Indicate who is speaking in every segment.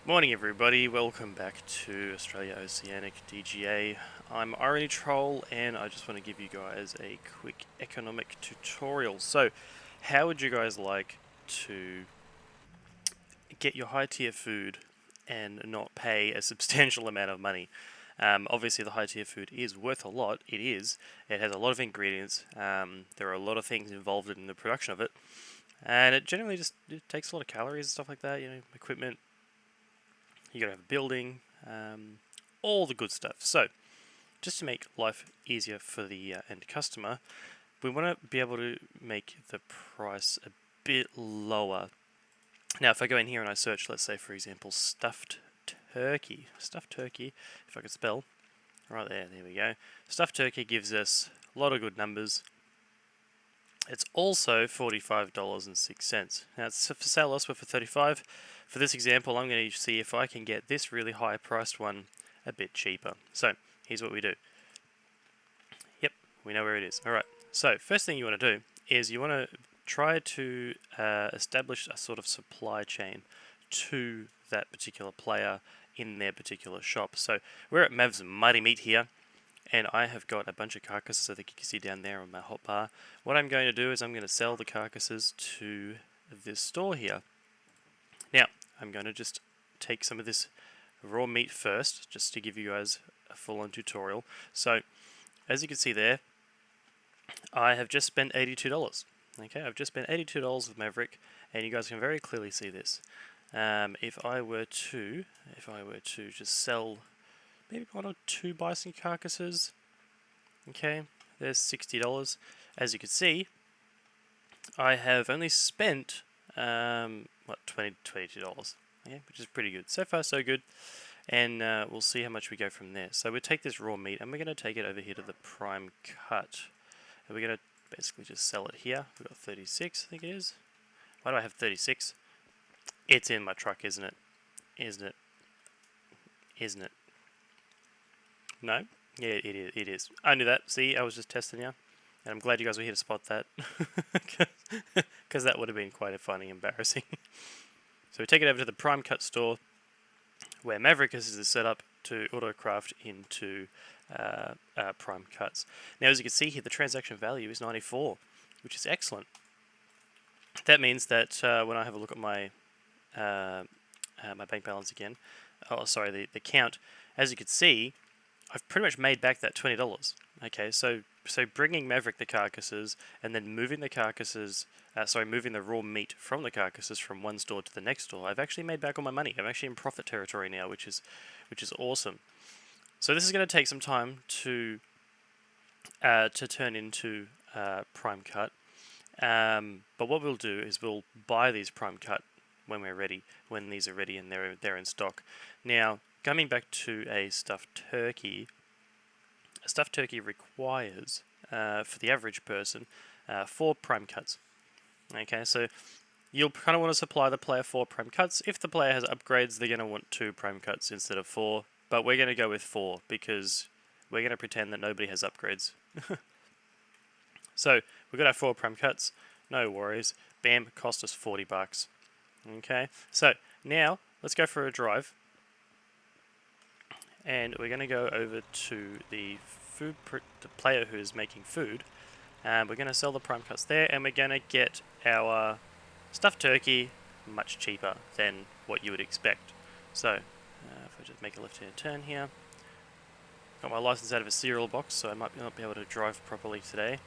Speaker 1: Morning everybody, welcome back to Australia Oceanic DGA. I'm Irony Troll and I just want to give you guys a quick economic tutorial. So, how would you guys like to get your high tier food and not pay a substantial amount of money? Obviously the high tier food is worth a lot, it is. It has a lot of ingredients, there are a lot of things involved in the production of it, and it generally it takes a lot of calories and stuff like that, equipment. You gotta have a building, all the good stuff. So, just to make life easier for the end customer, we want to be able to make the price a bit lower. Now, if I go in here and I search, let's say for example, stuffed turkey, if I could spell, right there we go. Stuffed turkey gives us a lot of good numbers. It's also $45.06. Now it's for sale elsewhere for $35. For this example, I'm going to see if I can get this really high priced one a bit cheaper. So here's what we do. Yep, we know where it is. Alright, so first thing you want to do is you want to try to establish a sort of supply chain to that particular player in their particular shop. So we're at Mav's Mighty Meat here, and I have got a bunch of carcasses I think you can see down there on my hotbar. What I'm going to do is I'm going to sell the carcasses to this store here. Now, I'm going to just take some of this raw meat first, just to give you guys a full-on tutorial. So, as you can see there, I have just spent $82. Okay, I've just spent $82 with Maverick, and you guys can very clearly see this. If I were to just sell maybe one or two bison carcasses, okay, there's $60. As you can see, I have only spent $22, okay, which is pretty good. So far, so good. And we'll see how much we go from there. So we take this raw meat and we're going to take it over here to the prime cut. And we're going to basically just sell it here. We've got 36, I think it is. Why do I have 36? It's in my truck, isn't it? Isn't it? Isn't it? No? Yeah, it is. I knew that. See, I was just testing you. And I'm glad you guys were here to spot that. Because that would have been quite funny, embarrassing. So we take it over to the Prime Cut store, where Maverick is set up to autocraft into Prime Cuts. Now, as you can see here, the transaction value is 94, which is excellent. That means that when I have a look at my my bank balance again, the count, as you can see, I've pretty much made back that $20. Okay, so bringing Maverick the carcasses and then moving the carcasses, moving the raw meat from the carcasses from one store to the next store, I've actually made back all my money. I'm actually in profit territory now, which is awesome. So this is going to take some time to turn into Prime Cut. But what we'll do is we'll buy these Prime Cut when we're ready, when these are ready and they're in stock. Now, coming back to a stuffed turkey requires, for the average person, 4 Prime Cuts. Okay, so you'll kind of want to supply the player 4 Prime Cuts. If the player has upgrades, they're going to want 2 Prime Cuts instead of 4, but we're going to go with 4 because we're going to pretend that nobody has upgrades. So, we've got our 4 Prime Cuts, no worries. Bam, cost us $40. Okay, so now let's go for a drive. And we're going to go over to the player who is making food, and we're going to sell the Prime Cuts there, and we're going to get our stuffed turkey much cheaper than what you would expect. So, if I just make a left-hand turn here, got my license out of a cereal box, so I might not be able to drive properly today.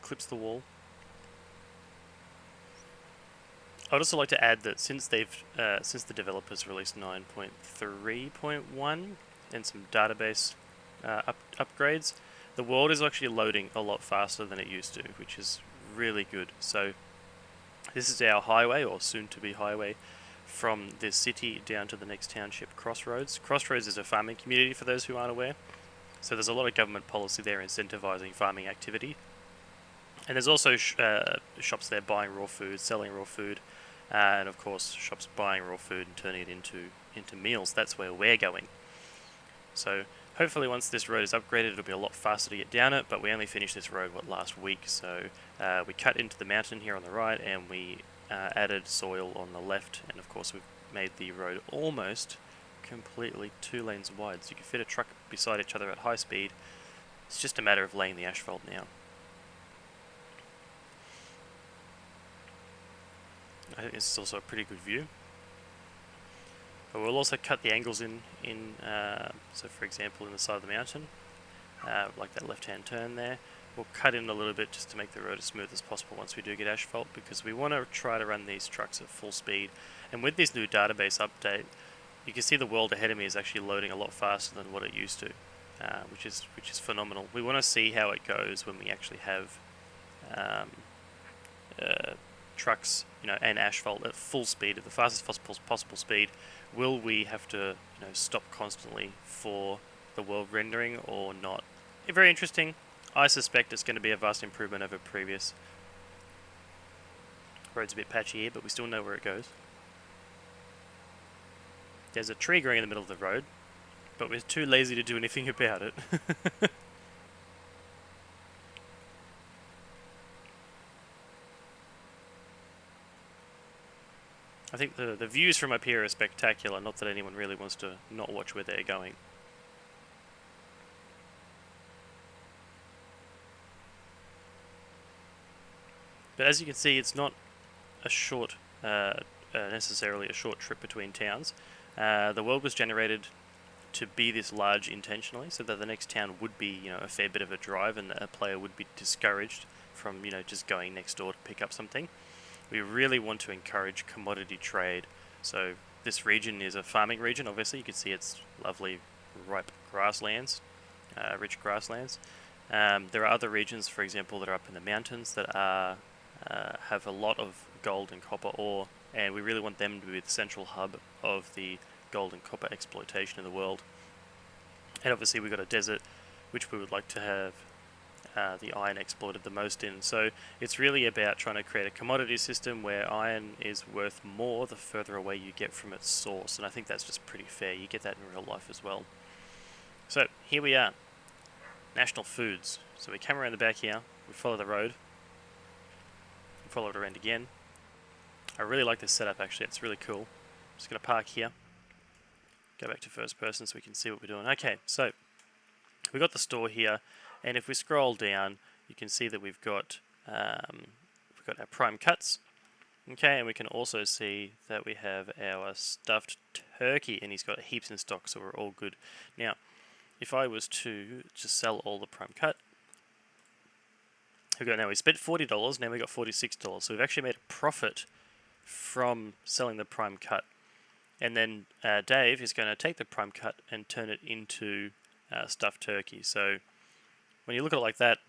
Speaker 1: Clips the wall. I'd also like to add that since the developers released 9.3.1 and some database upgrades, the world is actually loading a lot faster than it used to, which is really good. So this is our highway, or soon-to-be highway, from this city down to the next township, Crossroads. Crossroads is a farming community for those who aren't aware. So there's a lot of government policy there incentivizing farming activity. And there's also shops there buying raw food, selling raw food, and of course shops buying raw food and turning it into meals. That's where we're going. So Hopefully once this road is upgraded it'll be a lot faster to get down it, but we only finished this road last week, so we cut into the mountain here on the right and we added soil on the left, and of course we've made the road almost completely 2 lanes wide, so you can fit a truck beside each other at high speed. It's just a matter of laying the asphalt now. I think this is also a pretty good view. But we'll also cut the angles in so for example in the side of the mountain, like that left-hand turn there, we'll cut in a little bit just to make the road as smooth as possible once we do get asphalt, because we want to try to run these trucks at full speed. And with this new database update, you can see the world ahead of me is actually loading a lot faster than what it used to, which is phenomenal. We want to see how it goes when we actually have trucks, and asphalt at full speed, at the fastest possible speed. Will we have to, stop constantly for the world rendering or not? Very interesting. I suspect it's going to be a vast improvement over previous. Road's a bit patchy here, but we still know where it goes. There's a tree growing in the middle of the road, but we're too lazy to do anything about it. I think the views from up here are spectacular, not that anyone really wants to not watch where they're going. But as you can see, it's not a short, necessarily a short trip between towns. The world was generated to be this large intentionally, so that the next town would be, a fair bit of a drive, and a player would be discouraged from, just going next door to pick up something. We really want to encourage commodity trade. So this region is a farming region, obviously. You can see it's lovely, ripe grasslands, rich grasslands. There are other regions, for example, that are up in the mountains that are have a lot of gold and copper ore, and we really want them to be the central hub of the gold and copper exploitation in the world. And obviously we've got a desert, which we would like to have the iron exploited the most in. So it's really about trying to create a commodity system where iron is worth more the further away you get from its source, and I think that's just pretty fair. You get that in real life as well. So here we are, National Foods. So we come around the back here, we follow the road, we follow it around again. I really like this setup actually, it's really cool. I'm just going to park here, go back to first person so we can see what we're doing. Okay, so we got the store here, and if we scroll down, you can see that we've got our prime cuts. Okay, and we can also see that we have our stuffed turkey, and he's got heaps in stock, so we're all good. Now, if I was to just sell all the prime cut, we spent $40, now we got $46, so we've actually made a profit from selling the prime cut. And then Dave is going to take the prime cut and turn it into stuffed turkey. So when you look at it like that,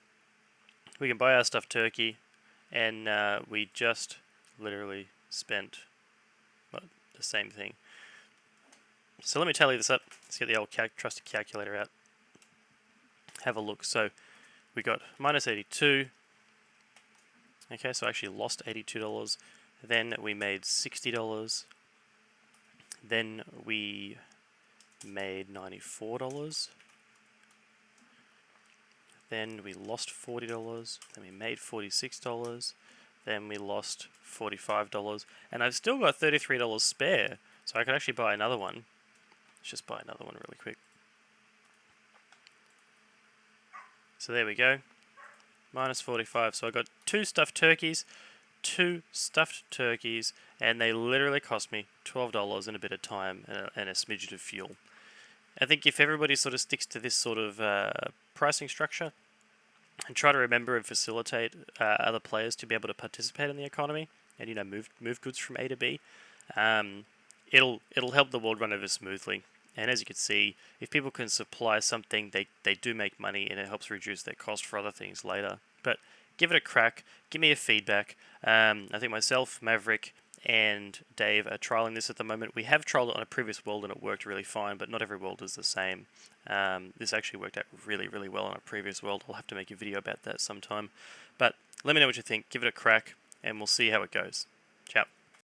Speaker 1: we can buy our stuffed turkey, and we just literally spent the same thing. So let me tally this up. Let's get the old trusty calculator out. Have a look. So we got minus 82. Okay, so I actually lost $82. Then we made $60. Then we made $94. Then we lost $40. Then we made $46. Then we lost $45. And I've still got $33 spare, so I could actually buy another one. Let's just buy another one really quick. So there we go. Minus 45. So I got two stuffed turkeys, and they literally cost me $12 and a bit of time and a smidget of fuel. I think if everybody sort of sticks to this sort of pricing structure and try to remember and facilitate other players to be able to participate in the economy and move goods from A to B, it'll help the world run over smoothly. And as you can see, if people can supply something, they do make money, and it helps reduce their cost for other things later. But give it a crack. Give me a feedback. I think myself, Maverick, and Dave are trialing this at the moment. We have trialed it on a previous world and it worked really fine, but not every world is the same. This actually worked out really, really well on a previous world. I'll have to make a video about that sometime. But let me know what you think. Give it a crack, and we'll see how it goes. Ciao.